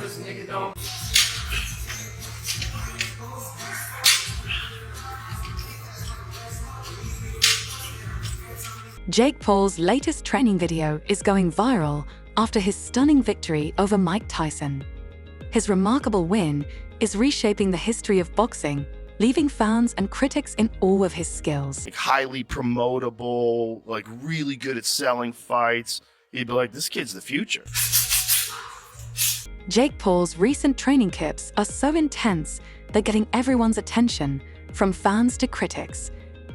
this nigga don't. Jake Paul's latest training video is going viral after his stunning victory over Mike Tyson. His remarkable win is reshaping the history of boxing, leaving fans and critics in awe of his skills. Like highly promotable, like really good at selling fights. You'd be like, this kid's the future. Jake Paul's recent training clips are so intense, they're getting everyone's attention, from fans to critics.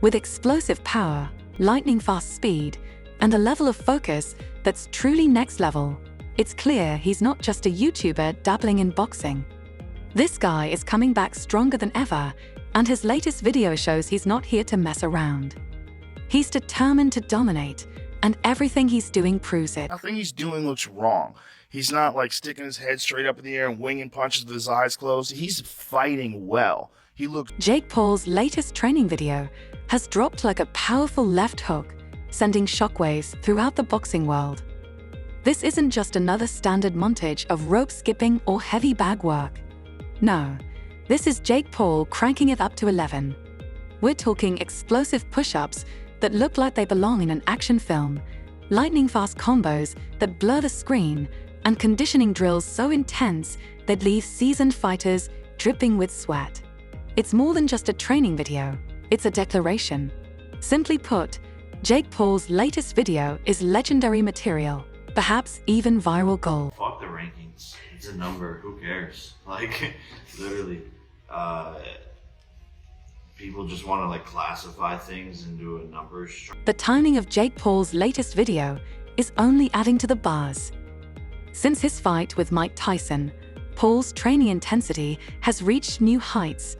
With explosive power, lightning-fast speed, and a level of focus that's truly next level, it's clear he's not just a YouTuber dabbling in boxing. This guy is coming back stronger than ever, and his latest video shows he's not here to mess around. He's determined to dominate, and everything he's doing proves it. Nothing he's doing looks wrong. He's not like sticking his head straight up in the air and winging punches with his eyes closed. He's fighting well. He looks. Jake Paul's latest training video has dropped like a powerful left hook, sending shockwaves throughout the boxing world. This isn't just another standard montage of rope skipping or heavy bag work. No, this is Jake Paul cranking it up to 11. We're talking explosive push-ups that look like they belong in an action film, lightning-fast combos that blur the screen, and conditioning drills so intense they'd leave seasoned fighters dripping with sweat. It's more than just a training video, it's a declaration. Simply put, Jake Paul's latest video is legendary material, perhaps even viral gold. Fuck the rankings. It's a number. Who cares? Like, literally, people just want to like classify things into a number. The timing of Jake Paul's latest video is only adding to the buzz. Since his fight with Mike Tyson, Paul's training intensity has reached new heights.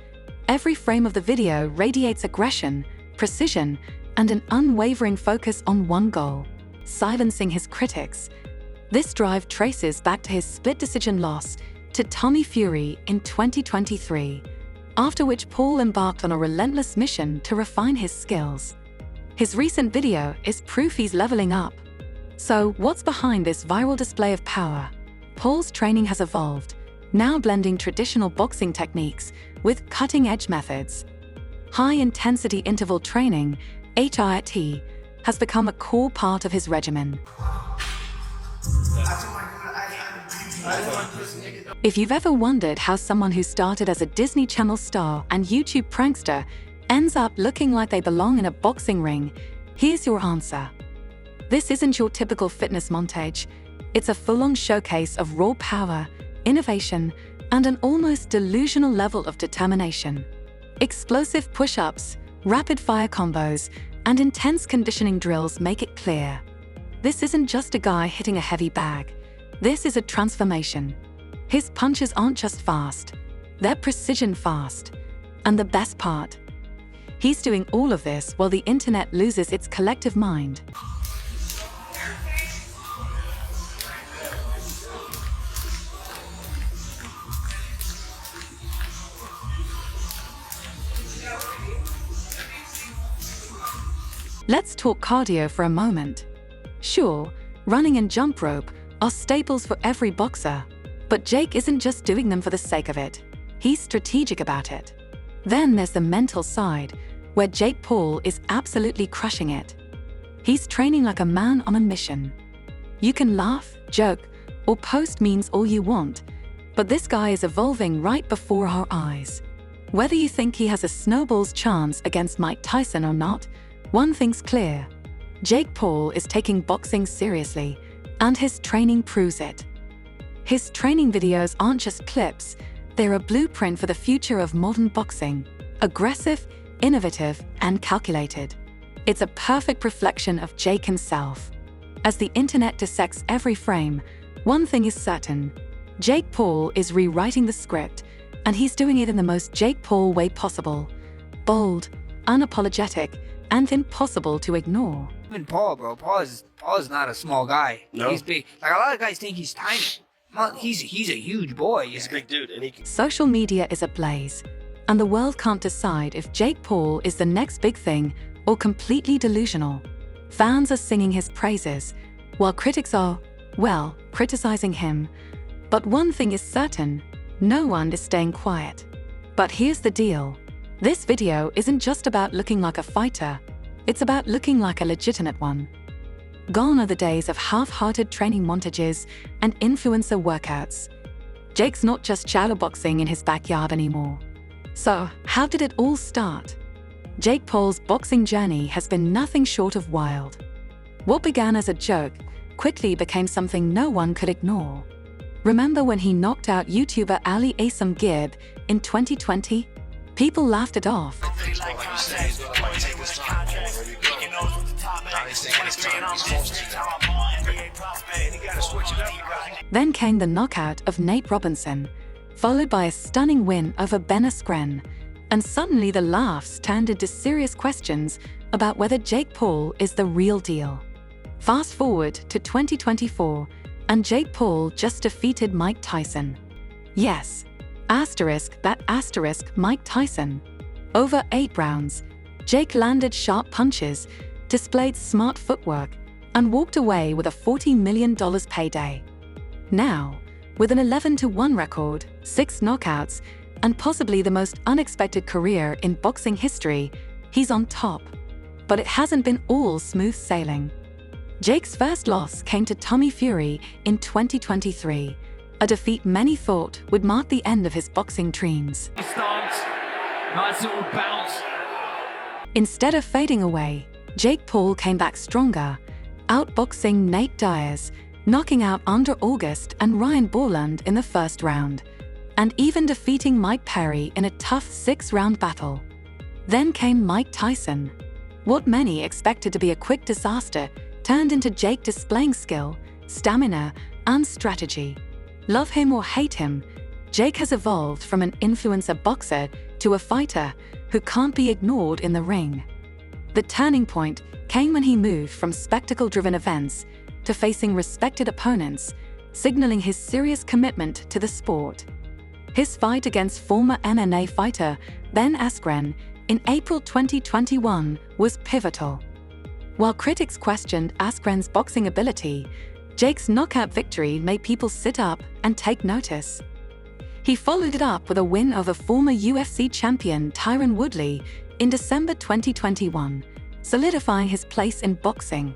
Every frame of the video radiates aggression, precision, and an unwavering focus on one goal: silencing his critics. This drive traces back to his split decision loss to Tommy Fury in 2023, after which Paul embarked on a relentless mission to refine his skills. His recent video is proof he's leveling up. So, what's behind this viral display of power? Paul's training has evolved, now blending traditional boxing techniques with cutting-edge methods. High-intensity interval training, HIIT, has become a core part of his regimen. If you've ever wondered how someone who started as a Disney Channel star and YouTube prankster ends up looking like they belong in a boxing ring, here's your answer. This isn't your typical fitness montage. It's a full-on showcase of raw power, innovation, and an almost delusional level of determination. Explosive push-ups, rapid-fire combos, and intense conditioning drills make it clear. This isn't just a guy hitting a heavy bag. This is a transformation. His punches aren't just fast, they're precision fast. And the best part? He's doing all of this while the internet loses its collective mind. Let's talk cardio for a moment. Sure, running and jump rope are staples for every boxer, but Jake isn't just doing them for the sake of it. He's strategic about it. Then there's the mental side, where Jake Paul is absolutely crushing it. He's training like a man on a mission. You can laugh, joke, or post memes all you want, but this guy is evolving right before our eyes. Whether you think he has a snowball's chance against Mike Tyson or not, one thing's clear: Jake Paul is taking boxing seriously, and his training proves it. His training videos aren't just clips, they're a blueprint for the future of modern boxing: aggressive, innovative, and calculated. It's a perfect reflection of Jake himself. As the internet dissects every frame, one thing is certain: Jake Paul is rewriting the script, and he's doing it in the most Jake Paul way possible: bold, unapologetic, and impossible to ignore. Even Paul, bro. Paul is not a small guy. No. He's big. Like a lot of guys think he's tiny. Well, he's a huge boy. He's a big dude, and he can. Social media is ablaze, and the world can't decide if Jake Paul is the next big thing or completely delusional. Fans are singing his praises, while critics are, well, criticizing him. But one thing is certain, no one is staying quiet. But here's the deal. This video isn't just about looking like a fighter, it's about looking like a legitimate one. Gone are the days of half-hearted training montages and influencer workouts. Jake's not just shadowboxing in his backyard anymore. So, how did it all start? Jake Paul's boxing journey has been nothing short of wild. What began as a joke quickly became something no one could ignore. Remember when he knocked out YouTuber Ali Asam Gibb in 2020? People laughed it off. Then came the knockout of Nate Robinson, followed by a stunning win over Ben Askren, and suddenly the laughs turned into serious questions about whether Jake Paul is the real deal. Fast forward to 2024, and Jake Paul just defeated Mike Tyson. Yes, Mike Tyson. Over 8 rounds, Jake landed sharp punches, displayed smart footwork, and walked away with a $40 million payday. Now, with an 11-1 record, 6 knockouts, and possibly the most unexpected career in boxing history, he's on top. But it hasn't been all smooth sailing. Jake's first loss came to Tommy Fury in 2023, a defeat many thought would mark the end of his boxing dreams. Nice little bounce. Instead of fading away, Jake Paul came back stronger, outboxing Nate Diaz, knocking out Andre August and Ryan Borland in the first round, and even defeating Mike Perry in a tough 6-round battle. Then came Mike Tyson. What many expected to be a quick disaster turned into Jake displaying skill, stamina, and strategy. Love him or hate him, Jake has evolved from an influencer boxer to a fighter who can't be ignored in the ring. The turning point came when he moved from spectacle-driven events to facing respected opponents, signaling his serious commitment to the sport. His fight against former MMA fighter Ben Askren in April 2021 was pivotal. While critics questioned Askren's boxing ability, Jake's knockout victory made people sit up and take notice. He followed it up with a win over former UFC champion Tyron Woodley in December 2021, solidifying his place in boxing.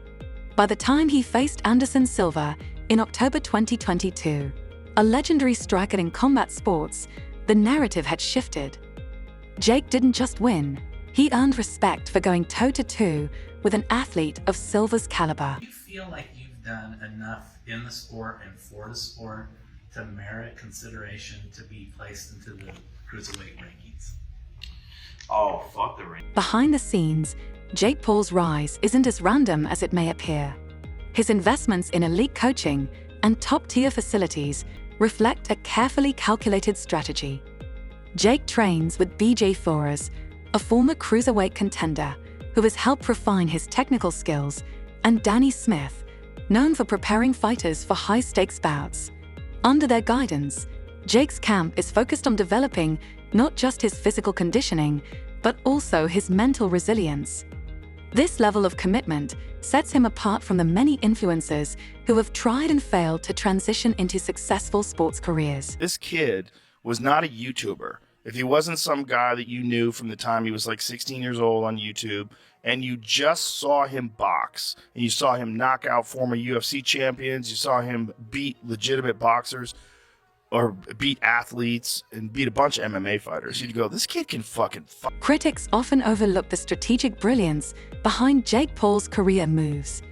By the time he faced Anderson Silva in October 2022, a legendary striker in combat sports, the narrative had shifted. Jake didn't just win, he earned respect for going toe-to-toe with an athlete of Silva's caliber. Do you feel like you've done enough in the sport and for the sport to merit consideration to be placed into the cruiserweight rankings? Oh, fuck the ring. Behind the scenes, Jake Paul's rise isn't as random as it may appear. His investments in elite coaching and top-tier facilities reflect a carefully calculated strategy. Jake trains with BJ Flores, a former cruiserweight contender who has helped refine his technical skills, and Danny Smith, known for preparing fighters for high-stakes bouts. Under their guidance, Jake's camp is focused on developing not just his physical conditioning, but also his mental resilience. This level of commitment sets him apart from the many influencers who have tried and failed to transition into successful sports careers. This kid was not a YouTuber. If he wasn't some guy that you knew from the time he was like 16 years old on YouTube, and you just saw him box, and you saw him knock out former UFC champions, you saw him beat legitimate boxers, or beat athletes, and beat a bunch of MMA fighters, you'd go, this kid can fucking fight. Critics often overlook the strategic brilliance behind Jake Paul's career moves.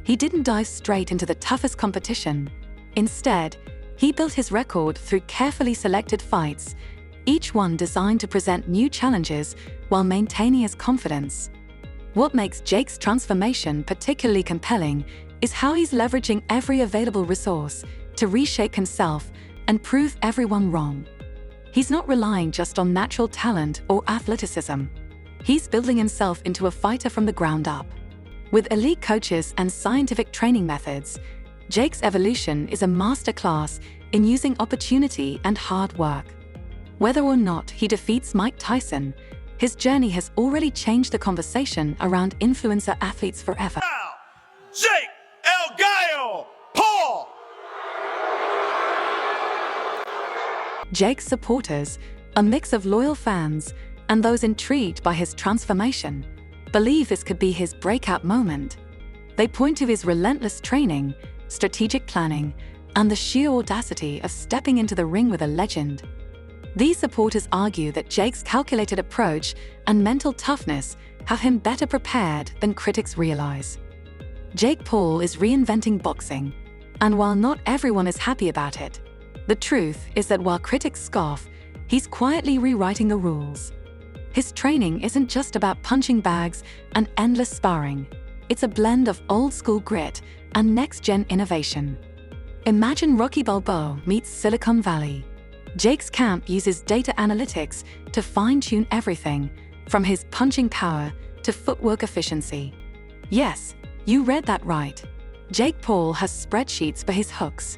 He didn't dive straight into the toughest competition. Instead, he built his record through carefully selected fights, each one designed to present new challenges while maintaining his confidence. What makes Jake's transformation particularly compelling is how he's leveraging every available resource to reshape himself and prove everyone wrong. He's not relying just on natural talent or athleticism. He's building himself into a fighter from the ground up. With elite coaches and scientific training methods, Jake's evolution is a masterclass in using opportunity and hard work. Whether or not he defeats Mike Tyson, his journey has already changed the conversation around influencer athletes forever. Now, Jake El Gallo Paul! Jake's supporters, a mix of loyal fans and those intrigued by his transformation, believe this could be his breakout moment. They point to his relentless training, strategic planning, and the sheer audacity of stepping into the ring with a legend. These supporters argue that Jake's calculated approach and mental toughness have him better prepared than critics realize. Jake Paul is reinventing boxing, and while not everyone is happy about it, the truth is that while critics scoff, he's quietly rewriting the rules. His training isn't just about punching bags and endless sparring. It's a blend of old-school grit and next-gen innovation. Imagine Rocky Balboa meets Silicon Valley. Jake's camp uses data analytics to fine-tune everything, from his punching power to footwork efficiency. Yes, you read that right. Jake Paul has spreadsheets for his hooks.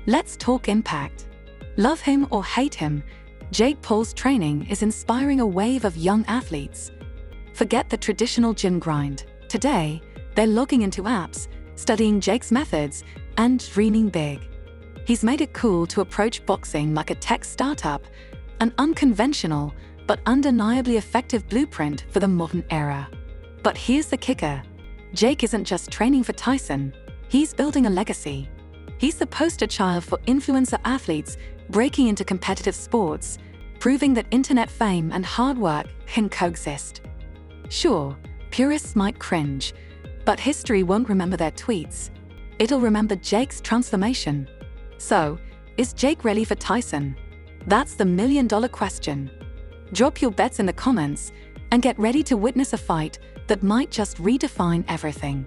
Let's talk impact. Love him or hate him, Jake Paul's training is inspiring a wave of young athletes. Forget the traditional gym grind. Today, they're logging into apps, studying Jake's methods, and dreaming big. He's made it cool to approach boxing like a tech startup, an unconventional but undeniably effective blueprint for the modern era. But here's the kicker. Jake isn't just training for Tyson, he's building a legacy. He's the poster child for influencer athletes breaking into competitive sports, proving that internet fame and hard work can coexist. Sure, purists might cringe, but history won't remember their tweets. It'll remember Jake's transformation. So, is Jake ready for Tyson? That's the million-dollar question. Drop your bets in the comments and get ready to witness a fight that might just redefine everything.